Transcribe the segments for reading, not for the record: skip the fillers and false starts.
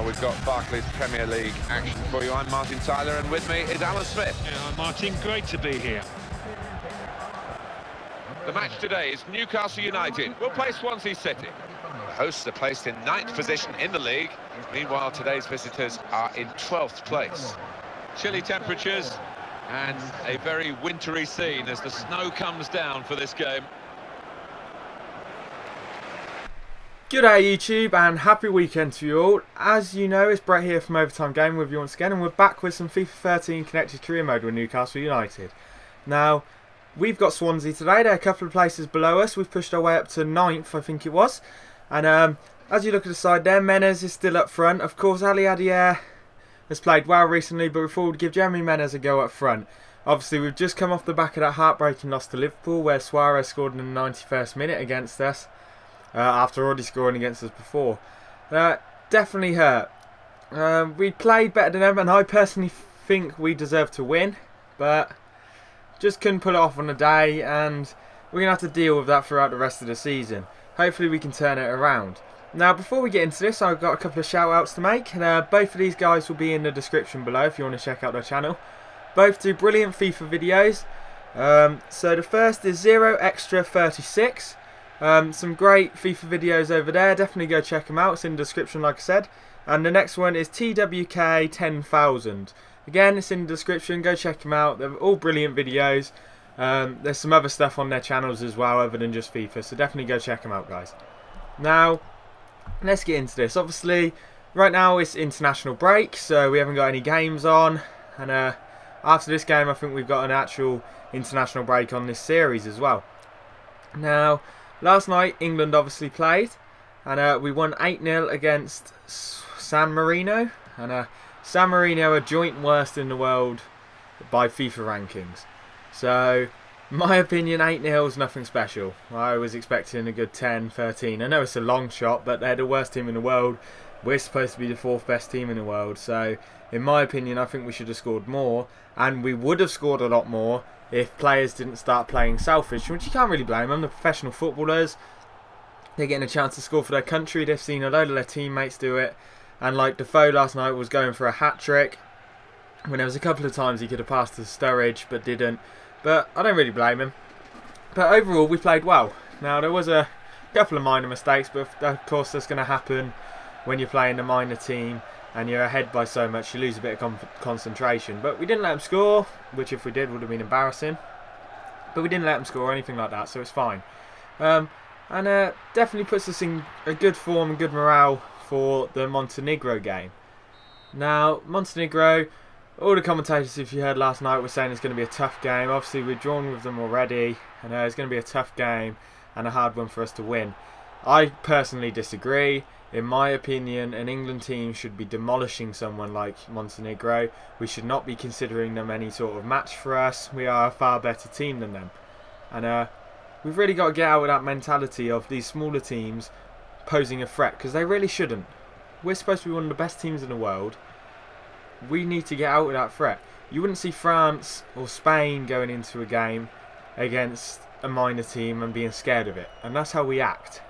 Now we've got Barclays Premier League action for you. I'm Martin Tyler, and with me is Alan Smith. Yeah, Martin, great to be here. The match today is Newcastle United. We'll play Swansea City. The hosts are placed in 9th position in the league. Meanwhile, today's visitors are in 12th place. Chilly temperatures and a very wintry scene as the snow comes down for this game. G'day YouTube and happy weekend to you all. As you know, it's Brett here from Overtime Gaming with you once again, and we're back with some FIFA 13 connected career mode with Newcastle United. Now, we've got Swansea today. They're a couple of places below us. We've pushed our way up to 9th, I think it was. And as you look at the side there, Menez is still up front. Of course, Aliadiare has played well recently, but we thought we'd give Jeremy Menez a go up front. Obviously, we've just come off the back of that heartbreaking loss to Liverpool, where Shearer scored in the 91st minute against us. After already scoring against us before. Definitely hurt. We played better than them, and I personally think we deserve to win, but just couldn't pull it off on the day, and we're going to have to deal with that throughout the rest of the season. Hopefully we can turn it around. Now, before we get into this, I've got a couple of shout outs to make, and both of these guys will be in the description below if you want to check out their channel. Both do brilliant FIFA videos. So the first is 0extra36. Some great FIFA videos over there. Definitely go check them out. It's in the description, like I said. And the next one is TWK 10,000. Again, it's in the description. Go check them out. They're all brilliant videos. There's some other stuff on their channels as well, other than just FIFA. So definitely go check them out, guys. Now, let's get into this. Obviously, right now it's international break, so we haven't got any games on. And after this game, I think we've got an actual international break on this series as well. Now, last night, England obviously played, and we won 8-0 against San Marino. And San Marino are joint worst in the world by FIFA rankings. So, in my opinion, 8-0 is nothing special. I was expecting a good 10, 13. I know it's a long shot, but they're the worst team in the world. We're supposed to be the 4th best team in the world. So, in my opinion, I think we should have scored more. And we would have scored a lot more if players didn't start playing selfish, which you can't really blame them. They're professional footballers. They're getting a chance to score for their country. They've seen a load of their teammates do it. And like Defoe last night was going for a hat-trick, when there was a couple of times he could have passed to Sturridge but didn't. But I don't really blame him. But overall, we played well. Now, there was a couple of minor mistakes, but of course that's going to happen when you're playing a minor team and you're ahead by so much, you lose a bit of concentration. But we didn't let them score, which if we did would have been embarrassing. But we didn't let them score or anything like that, so it's fine. And definitely puts us in a good form and good morale for the Montenegro game. Now, Montenegro, all the commentators, if you heard last night, were saying it's going to be a tough game. Obviously, we've drawn with them already, and it's going to be a tough game and a hard one for us to win. I personally disagree. In my opinion, an England team should be demolishing someone like Montenegro. We should not be considering them any sort of match for us. We are a far better team than them. And we've really got to get out of that mentality of these smaller teams posing a threat, because they really shouldn't. We're supposed to be one of the best teams in the world. We need to get out of that threat. You wouldn't see France or Spain going into a game against a minor team and being scared of it. And that's how we act.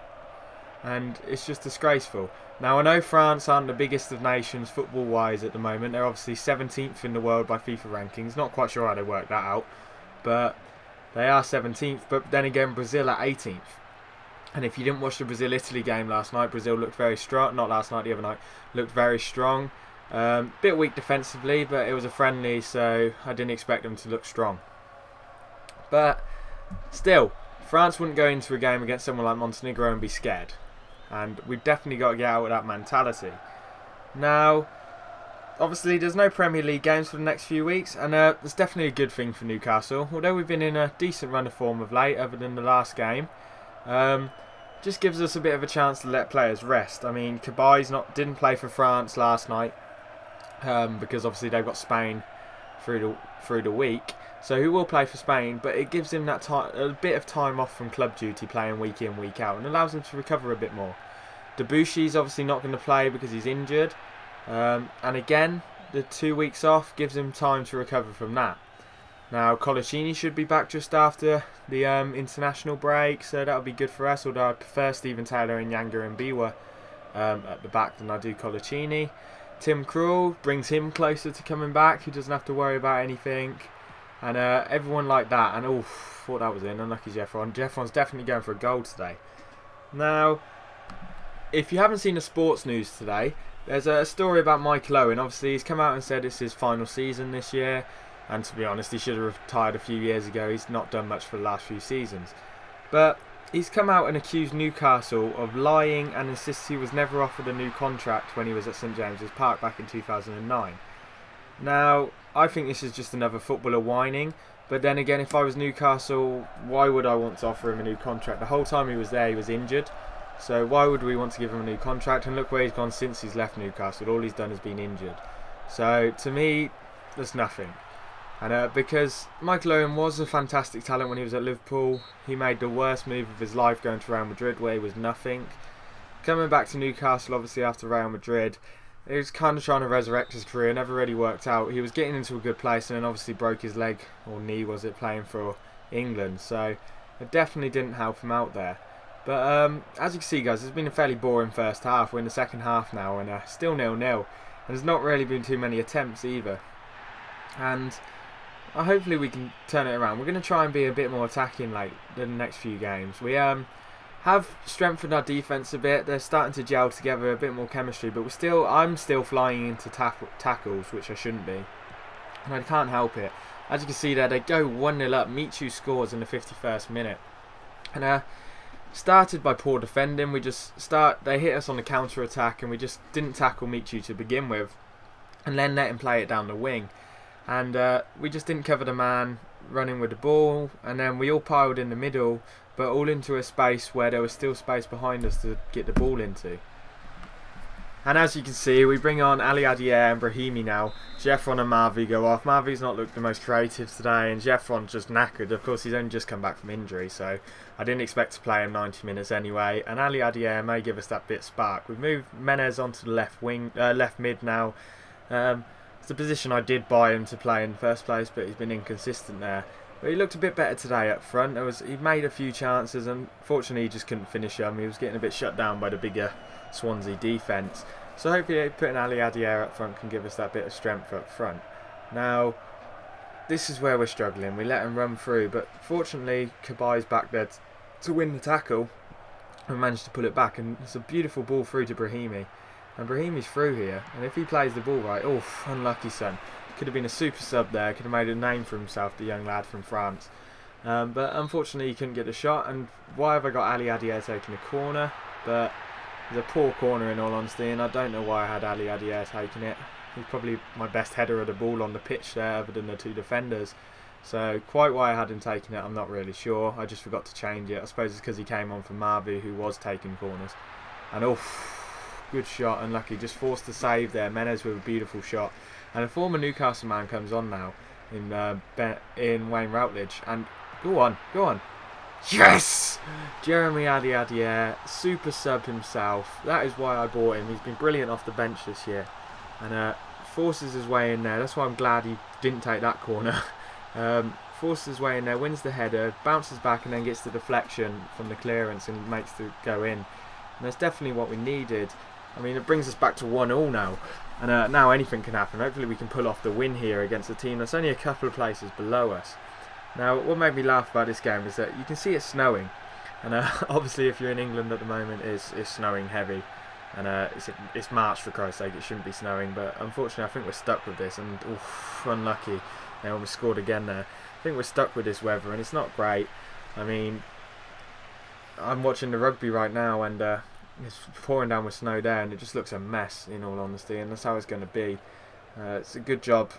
And it's just disgraceful. Now, I know France aren't the biggest of nations football-wise at the moment. They're obviously 17th in the world by FIFA rankings. Not quite sure how they worked that out. But they are 17th. But then again, Brazil are 18th. And if you didn't watch the Brazil-Italy game last night, Brazil looked very strong. Not last night, the other night. Looked very strong. Bit weak defensively, but it was a friendly, so I didn't expect them to look strong. But still, France wouldn't go into a game against someone like Montenegro and be scared. And we've definitely got to get out of that mentality. Now, obviously there's no Premier League games for the next few weeks, and it's definitely a good thing for Newcastle. Although we've been in a decent run of form of late, other than the last game. Just gives us a bit of a chance to let players rest. I mean, Cabaye didn't play for France last night, because obviously they've got Spain through the week. So he will play for Spain, but it gives him that a bit of time off from club duty, playing week in, week out, and allows him to recover a bit more. DeBuchy's obviously not going to play because he's injured, and again, the 2 weeks off gives him time to recover from that. Now, Colaccini should be back just after the international break, so that'll be good for us, although I prefer Steven Taylor and Yanga and Mbiwa at the back than I do Colaccini. Tim Krul brings him closer to coming back. He doesn't have to worry about anything. And everyone like that. And thought that was in. Unlucky Jeffron. Jeffron's definitely going for a goal today. Now, if you haven't seen the sports news today, there's a story about Michael Owen. Obviously, he's come out and said it's his final season this year. And to be honest, he should have retired a few years ago. He's not done much for the last few seasons. But he's come out and accused Newcastle of lying and insists he was never offered a new contract when he was at St James's Park back in 2009. Now, I think this is just another footballer whining. But then again, if I was Newcastle, why would I want to offer him a new contract? The whole time he was there, he was injured. So why would we want to give him a new contract? And look where he's gone since he's left Newcastle. All he's done has been injured. So to me, there's nothing. And because Michael Owen was a fantastic talent when he was at Liverpool, he made the worst move of his life going to Real Madrid where he was nothing. Coming back to Newcastle, obviously after Real Madrid, he was kind of trying to resurrect his career, never really worked out. He was getting into a good place and then obviously broke his leg, or knee was it, playing for England. So it definitely didn't help him out there. But as you can see, guys, it's been a fairly boring first half. We're in the second half now and still 0-0. And there's not really been too many attempts either. And hopefully we can turn it around. We're going to try and be a bit more attacking like the next few games. We have strengthened our defence a bit. They're starting to gel together, a bit more chemistry. But I'm still flying into tackles, which I shouldn't be. And I can't help it. As you can see there, they go 1-0 up. Michu scores in the 51st minute. And started by poor defending. They hit us on the counter attack, and we just didn't tackle Michu to begin with, and then let him play it down the wing. And we just didn't cover the man running with the ball, and then we all piled in the middle, but all into a space where there was still space behind us to get the ball into. And as you can see, we bring on Aliadiare and Brahimi now. Jeffron and Marvauex go off. Marvauex's not looked the most creative today, and Jeffron's just knackered. Of course, he's only just come back from injury, so I didn't expect to play him 90 minutes anyway. And Aliadiare may give us that bit spark. We've moved Menez onto the left wing, left mid now. It's the position I did buy him to play in the first place, but he's been inconsistent there. But he looked a bit better today up front. He made a few chances, and fortunately he just couldn't finish them. He was getting a bit shut down by the bigger Swansea defence. So hopefully putting Aliadiare up front can give us that bit of strength up front. Now, this is where we're struggling. We let him run through, but fortunately Cabaye's back there to win the tackle and managed to pull it back. And it's a beautiful ball through to Brahimi. And Brahimi's through here, and if he plays the ball right, unlucky son. Could have been a super sub there, could have made a name for himself, the young lad from France. But unfortunately he couldn't get the shot, and why have I got Aliadiare taking a corner? But it's a poor corner in all honesty, and I don't know why I had Aliadiare taking it. He's probably my best header of the ball on the pitch there, other than the two defenders. So quite why I had him taking it, I'm not really sure. I just forgot to change it. I suppose it's because he came on for Marvauex, who was taking corners. And good shot, unlucky, just forced to save there. Menez with a beautiful shot, and a former Newcastle man comes on now in Wayne Routledge, and go on, yes! Jeremy Aliadiare, super sub himself. That is why I bought him. He's been brilliant off the bench this year, and forces his way in there. That's why I'm glad he didn't take that corner. Forces his way in there, wins the header, bounces back, and then gets the deflection from the clearance and makes the go in. And that's definitely what we needed. I mean, it brings us back to 1-1 now, and now anything can happen. Hopefully we can pull off the win here against a team that's only a couple of places below us. Now, what made me laugh about this game is that you can see it's snowing, and obviously if you're in England at the moment, it's snowing heavy, and it's March for Christ's sake, it shouldn't be snowing, but unfortunately I think we're stuck with this, and unlucky, they almost scored again there. I think we're stuck with this weather, and it's not great. I mean, I'm watching the rugby right now, and it's pouring down with snow there, and it just looks a mess in all honesty, and that's how it's going to be. It's a good job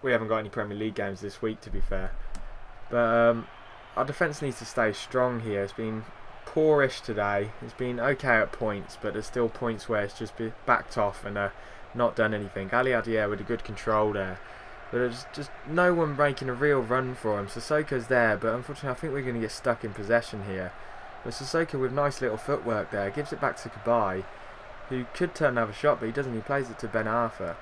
we haven't got any Premier League games this week, to be fair, but our defence needs to stay strong here. It's been poorish today. It's been okay at points, but there's still points where it's just been backed off and not done anything. Aliadiare with a good control there, but there's just no one making a real run for him. Sissoko's there, but unfortunately I think we're going to get stuck in possession here. But Sissoko with nice little footwork there gives it back to Cabaye, who could turn another shot, but he doesn't. He plays it to Ben Arfa,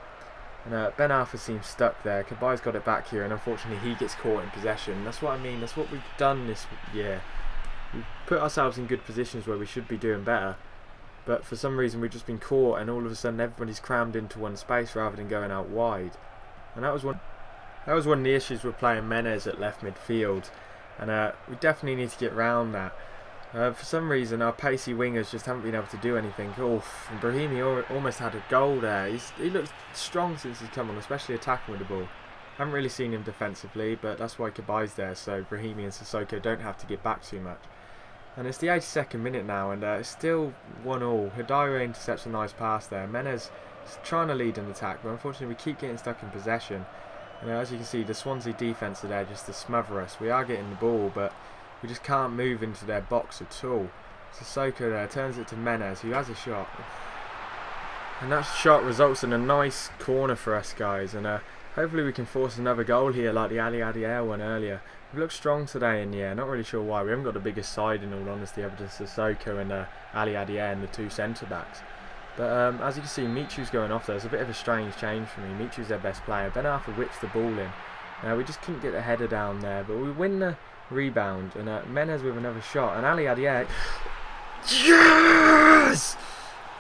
and Ben Arfa seems stuck there. Cabaye's got it back here, and unfortunately he gets caught in possession. That's what I mean. That's what we've done this year. We've put ourselves in good positions where we should be doing better, but for some reason we've just been caught, and all of a sudden everybody's crammed into one space rather than going out wide. And that was one of the issues with playing Menez at left midfield, and we definitely need to get round that. For some reason our pacey wingers just haven't been able to do anything. And Brahimi almost had a goal there. He looks strong since he's come on, especially attacking with the ball. Haven't really seen him defensively, but that's why Cabaye's there, so Brahimi and Sissoko don't have to get back too much. And it's the 82nd minute now, and it's still 1-1. Haidara intercepts a nice pass there. Menez is trying to lead an attack, but unfortunately we keep getting stuck in possession. And as you can see, the Swansea defence are there just to smother us. We are getting the ball, but we just can't move into their box at all. Sissoko there turns it to Menez, who has a shot. And that shot results in a nice corner for us, guys. And hopefully we can force another goal here like the Aliadiare one earlier. We look strong today in the air, not really sure why. We haven't got the biggest side in all honesty, other than Sissoko and Aliadiare and the two centre-backs. But as you can see, Michu's going off there. It's a bit of a strange change for me. Michu's their best player. Ben Arfa whips the ball in. We just couldn't get the header down there, but we win the rebound, and Menez with another shot, and Aliadiare, yes!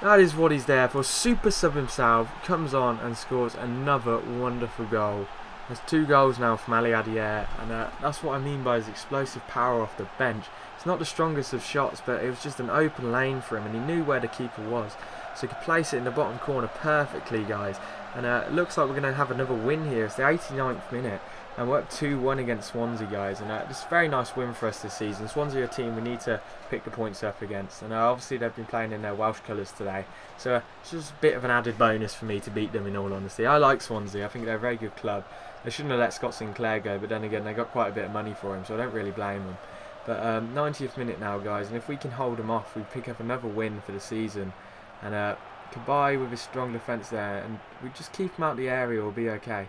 That is what he's there for. Super sub himself, comes on and scores another wonderful goal. There's 2 goals now from Aliadiare, and that's what I mean by his explosive power off the bench. It's not the strongest of shots, but it was just an open lane for him, and he knew where the keeper was, so he could place it in the bottom corner perfectly, guys. And it looks like we're going to have another win here. It's the 89th minute. And we're up 2-1 against Swansea, guys, and it's a very nice win for us this season. Swansea are a team we need to pick the points up against, and obviously they've been playing in their Welsh colours today, so it's just a bit of an added bonus for me to beat them, in all honesty. I like Swansea. I think they're a very good club. They shouldn't have let Scott Sinclair go, but then again they got quite a bit of money for him, so I don't really blame them. But 90th minute now, guys, and if we can hold them off, we pick up another win for the season. And Cabaye with his strong defence there, and we just keep him out the area, we'll be okay.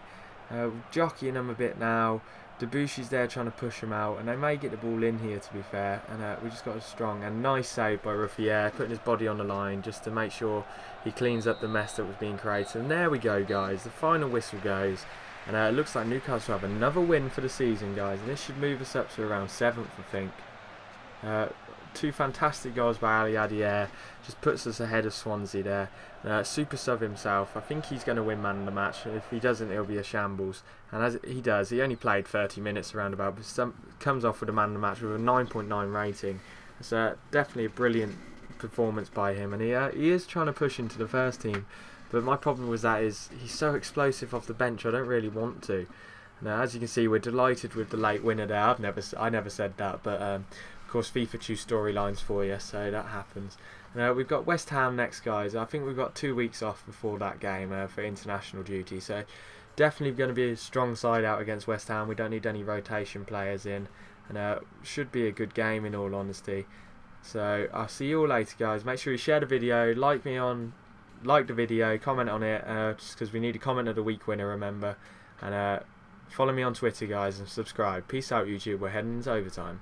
Jockeying them a bit now. DeBuchy's there trying to push him out, and they may get the ball in here, to be fair. And we just got a strong and nice save by Ruffier, putting his body on the line just to make sure he cleans up the mess that was being created. And there we go, guys. The final whistle goes, and it looks like Newcastle have another win for the season, guys. And this should move us up to around 7th, I think. 2 fantastic goals by Aliadiare, just puts us ahead of Swansea there. Super sub himself. I think he's going to win man of the match. If he doesn't, it'll be a shambles. And as he does, he only played 30 minutes around about, but comes off with a man of the match with a 9.9 rating. It's definitely a brilliant performance by him, and he is trying to push into the first team. But my problem with that is he's so explosive off the bench. I don't really want to. Now, as you can see, we're delighted with the late winner there. I never said that, but of course FIFA choose storylines for you, so that happens. We've got West Ham next, guys. I think we've got 2 weeks off before that game for international duty, so definitely going to be a strong side out against West Ham. We don't need any rotation players in, and should be a good game, in all honesty. So I'll see you all later, guys. Make sure you share the video, like the video, comment on it, just because we need a comment of the week winner, remember. And follow me on Twitter, guys, and subscribe. Peace out, YouTube. We're heading into overtime.